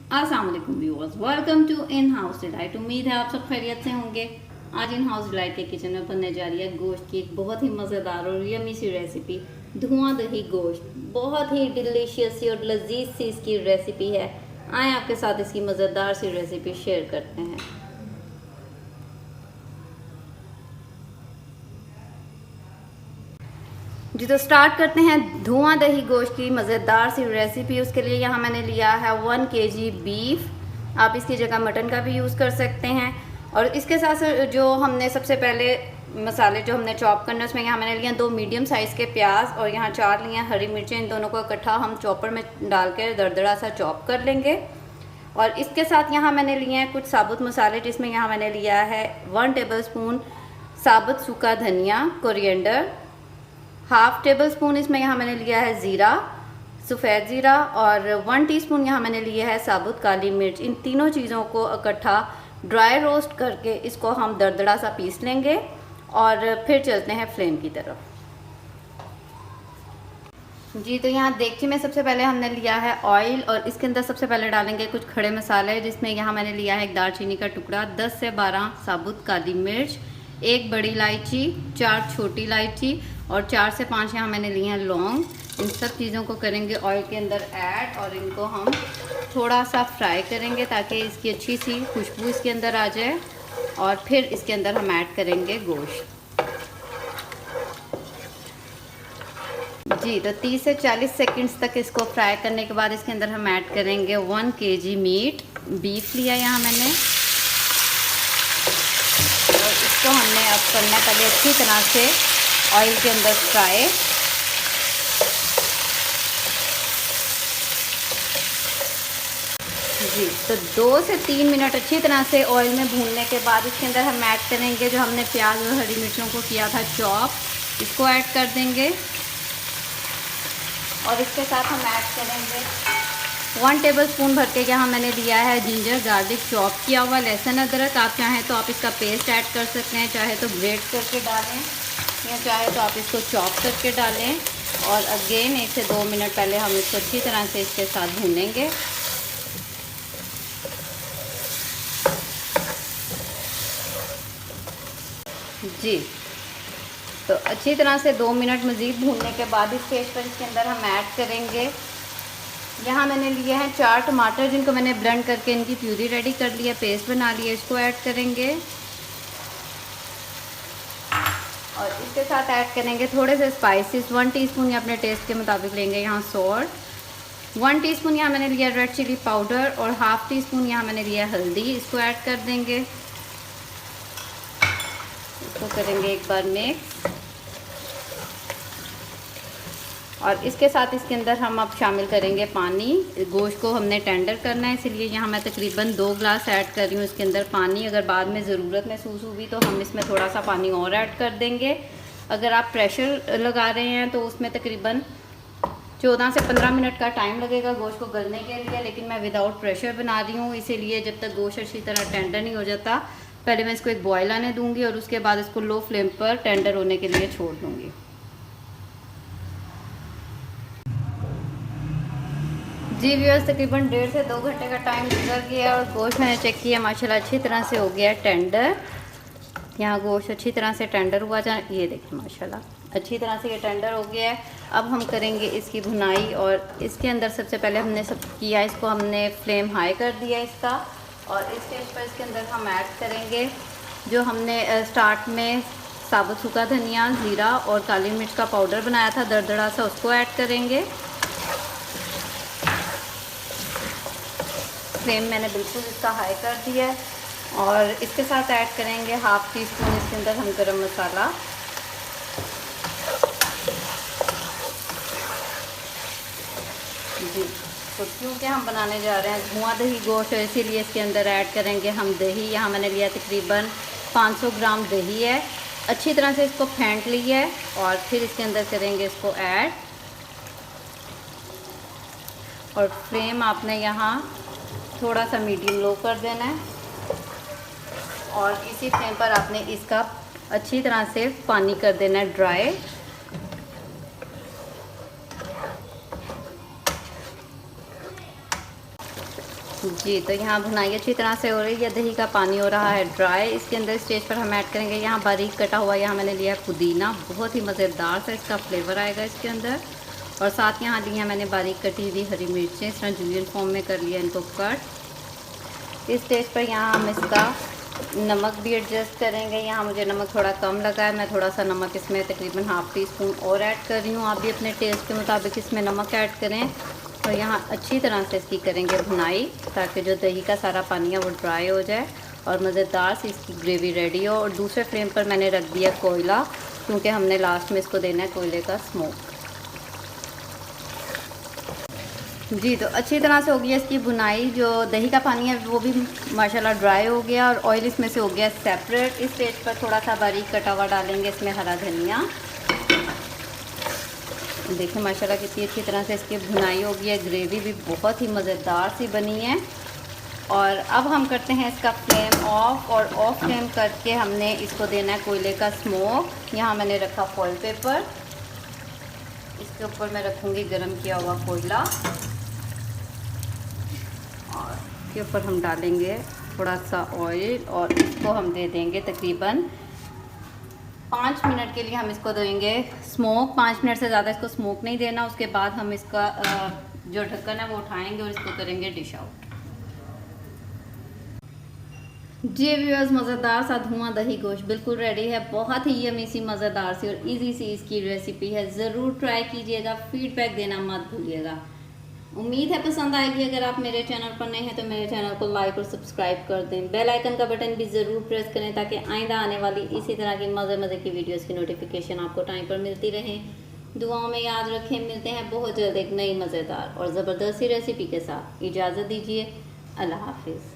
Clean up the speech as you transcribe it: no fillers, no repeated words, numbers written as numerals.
अस्सलाम वालेकुम viewers, welcome to in house delight. उम्मीद है आप सब खैरियत से होंगे। आज इन हाउस डिलाइट के किचन में बनने जा रही है गोश्त की एक बहुत ही मज़ेदार और यमी सी रेसिपी, धुआं दही गोश्त। बहुत ही डिलीशियस सी और लजीज सी इसकी रेसिपी है। आए आपके साथ इसकी मज़ेदार सी रेसिपी शेयर करते हैं। जी तो स्टार्ट करते हैं धुआं दही गोश्त की मज़ेदार सी रेसिपी। उसके लिए यहाँ मैंने लिया है 1 kg बीफ। आप इसकी जगह मटन का भी यूज़ कर सकते हैं। और इसके साथ जो हमने सबसे पहले मसाले जो हमने चॉप करने उसमें यहाँ मैंने लिया 2 मीडियम साइज़ के प्याज और यहाँ 4 लिए हरी मिर्चें। इन दोनों को इकट्ठा हम चॉपर में डाल कर दरदरा सा चॉप कर लेंगे। और इसके साथ यहाँ मैंने लिए हैं कुछ साबुत मसाले, जिसमें यहाँ मैंने लिया है 1 टेबलस्पून साबुत सूखा धनिया कोरिएंडर, 1/2 टेबलस्पून इसमें यहाँ मैंने लिया है ज़ीरा, सफ़ेद ज़ीरा, और 1 टीस्पून यहाँ मैंने लिया है साबुत काली मिर्च। इन तीनों चीज़ों को इकट्ठा ड्राई रोस्ट करके इसको हम दरदरा सा पीस लेंगे और फिर चलते हैं फ्लेम की तरफ। जी तो यहाँ देगची में सबसे पहले हमने लिया है ऑयल और इसके अंदर सबसे पहले डालेंगे कुछ खड़े मसाले, जिसमें यहाँ मैंने लिया है एक दालचीनी का टुकड़ा, 10 से 12 साबुत काली मिर्च, 1 बड़ी इलायची, 4 छोटी इलायची और 4 से 5 यहाँ मैंने लिए हैं लौंग। इन सब चीज़ों को करेंगे ऑयल के अंदर ऐड और इनको हम थोड़ा सा फ्राई करेंगे ताकि इसकी अच्छी सी खुशबू इसके अंदर आ जाए। और फिर इसके अंदर हम ऐड करेंगे गोश्त। जी तो 30 से 40 सेकंड्स तक इसको फ्राई करने के बाद इसके अंदर हम ऐड करेंगे 1 kg मीट, बीफ लिया यहाँ मैंने। और इसको हमने अब करना पहले अच्छी तरह से ऑयल के अंदर फ्राई। जी तो 2 से 3 मिनट अच्छी तरह से ऑयल में भूनने के बाद इसके अंदर हम ऐड करेंगे जो हमने प्याज और हरी मिर्चों को किया था चॉप, इसको ऐड कर देंगे। और इसके साथ हम ऐड करेंगे 1 टेबलस्पून भर के यहाँ मैंने लिया है जिंजर गार्लिक चॉप किया हुआ लहसुन अदरक। आप चाहें तो आप इसका पेस्ट ऐड कर सकते हैं, चाहे तो ग्रेट करके डालें या चाहे तो आप इसको चॉप करके डालें। और अगेन 1 से 2 मिनट पहले हम इसको अच्छी तरह से इसके साथ भूनेंगे। जी तो अच्छी तरह से 2 मिनट मज़ीद भूनने के बाद इस स्टेज पर इसके अंदर हम ऐड करेंगे, यहाँ मैंने लिए हैं 4 टमाटर जिनको मैंने ब्लेंड करके इनकी प्यूरी रेडी कर ली है, पेस्ट बना लिया, इसको ऐड करेंगे। और इसके साथ ऐड करेंगे थोड़े से स्पाइसेस, 1 टीस्पून या अपने टेस्ट के मुताबिक लेंगे। यहाँ सॉल्ट, 1 टीस्पून यहाँ मैंने लिया रेड चिली पाउडर और 1/2 टीस्पून यहाँ मैंने लिया हल्दी, इसको ऐड कर देंगे। इसको करेंगे एक बार मिक्स। और इसके साथ इसके अंदर हम अब शामिल करेंगे पानी। गोश्त को हमने टेंडर करना है, इसलिए यहाँ मैं तकरीबन 2 ग्लास ऐड कर रही हूँ इसके अंदर पानी। अगर बाद में ज़रूरत महसूस हुई तो हम इसमें थोड़ा सा पानी और ऐड कर देंगे। अगर आप प्रेशर लगा रहे हैं तो उसमें तकरीबन 14 से 15 मिनट का टाइम लगेगा गोश्त को गलने के लिए, लेकिन मैं विदाउट प्रेशर बना रही हूँ, इसीलिए जब तक गोश्त अच्छी तरह टेंडर नहीं हो जाता पहले मैं इसको एक बॉयल आने दूँगी और उसके बाद इसको लो फ्लेम पर टेंडर होने के लिए छोड़ दूँगी। जी व्यूअर्स, तकरीबन 1.5 से 2 घंटे का टाइम गुजर गया और गोश्त मैंने चेक किया, माशाल्लाह अच्छी तरह से हो गया है टेंडर। यहाँ गोश्त अच्छी तरह से टेंडर हुआ था, ये देखिए माशाल्लाह अच्छी तरह से ये टेंडर हो गया है। अब हम करेंगे इसकी भुनाई और इसके अंदर सबसे पहले हमने सब किया, इसको हमने फ्लेम हाई कर दिया इसका। और इस स्टेज पर इसके अंदर हम ऐड करेंगे जो हमने स्टार्ट में साबुत सूखा धनिया, ज़ीरा और काली मिर्च का पाउडर बनाया था दरदरा सा, उसको ऐड करेंगे। फ्लेम मैंने बिल्कुल इसका हाई कर दिया है। और इसके साथ ऐड करेंगे 1/2 टीस्पून इसके अंदर हम गरम मसाला। जी तो क्योंकि हम बनाने जा रहे हैं धुआं दही गोश्त, इसीलिए इसके अंदर ऐड करेंगे हम दही। यहाँ मैंने लिया तकरीबन 500 ग्राम दही है, अच्छी तरह से इसको फेंट लिया है और फिर इसके अंदर करेंगे इसको ऐड। और फ्लेम आपने यहाँ थोड़ा सा मीडियम लो कर देना है और इसी फ्लेम पर आपने इसका अच्छी तरह से पानी कर देना है ड्राई। जी, तो यहाँ भुनाई अच्छी तरह से हो रही है, दही का पानी हो रहा है ड्राई। इसके अंदर स्टेज पर हम ऐड करेंगे यहाँ बारीक कटा हुआ, यहाँ मैंने लिया है पुदीना, बहुत ही मज़ेदार सा इसका फ्लेवर आएगा इसके अंदर। और साथ यहाँ ली है मैंने बारीक कटी हुई हरी मिर्चें, इस तरह जूलियन फॉर्म में कर लिया इनको कट। इस स्टेज पर यहाँ हम इसका नमक भी एडजस्ट करेंगे। यहाँ मुझे नमक थोड़ा कम लगा है, मैं थोड़ा सा नमक इसमें तकरीबन हाफ़ टी स्पून और ऐड कर रही हूँ। आप भी अपने टेस्ट के मुताबिक इसमें नमक ऐड करें। और यहाँ अच्छी तरह से इसकी करेंगे भुनाई, ताकि जो दही का सारा पानी है वो ड्राई हो जाए और मज़ेदार सी इसकी ग्रेवी रेडी हो। और दूसरे फ्लेम पर मैंने रख दिया कोयला, क्योंकि हमने लास्ट में इसको देना है कोयले का स्मोक। जी, तो अच्छी तरह से हो गया इसकी भुनाई। जो दही का पानी है वो भी माशाल्लाह ड्राई हो गया और ऑयल इसमें से हो गया सेपरेट। इस स्टेज पर थोड़ा सा बारीक कटा हुआ डालेंगे इसमें हरा धनिया। देखिए माशाल्लाह कितनी अच्छी तरह से इसकी भुनाई हो गई है, ग्रेवी भी बहुत ही मज़ेदार सी बनी है। और अब हम करते हैं इसका फ्लेम ऑफ, और ऑफ फ्लेम करके हमने इसको देना है कोयले का स्मोक। यहाँ मैंने रखा फॉइल पेपर, इसके ऊपर मैं रखूँगी गरम किया हुआ कोयला, और इसके ऊपर हम डालेंगे थोड़ा सा ऑयल और इसको हम दे देंगे तकरीबन 5 मिनट के लिए हम इसको देंगे स्मोक। 5 मिनट से ज़्यादा इसको स्मोक नहीं देना। उसके बाद हम इसका जो ढक्कन है वो उठाएंगे और इसको करेंगे डिश आउट। जी व्यूअर्स, मज़ेदार सा धुआं दही गोश्त बिल्कुल रेडी है। बहुत ही यमी सी, मज़ेदार सी और इजी सी इसकी रेसिपी है। ज़रूर ट्राई कीजिएगा, फीडबैक देना मत भूलिएगा। उम्मीद है पसंद आएगी। अगर आप मेरे चैनल पर नए हैं तो मेरे चैनल को लाइक और सब्सक्राइब कर दें। बेल आइकन का बटन भी ज़रूर प्रेस करें, ताकि आइंदा आने वाली इसी तरह की मज़े की वीडियोस की नोटिफिकेशन आपको टाइम पर मिलती रहे। दुआओं में याद रखें। मिलते हैं बहुत जल्द एक नई मज़ेदार और ज़बरदस्ती रेसिपी के साथ। इजाज़त दीजिए। अल्लाह हाफिज़।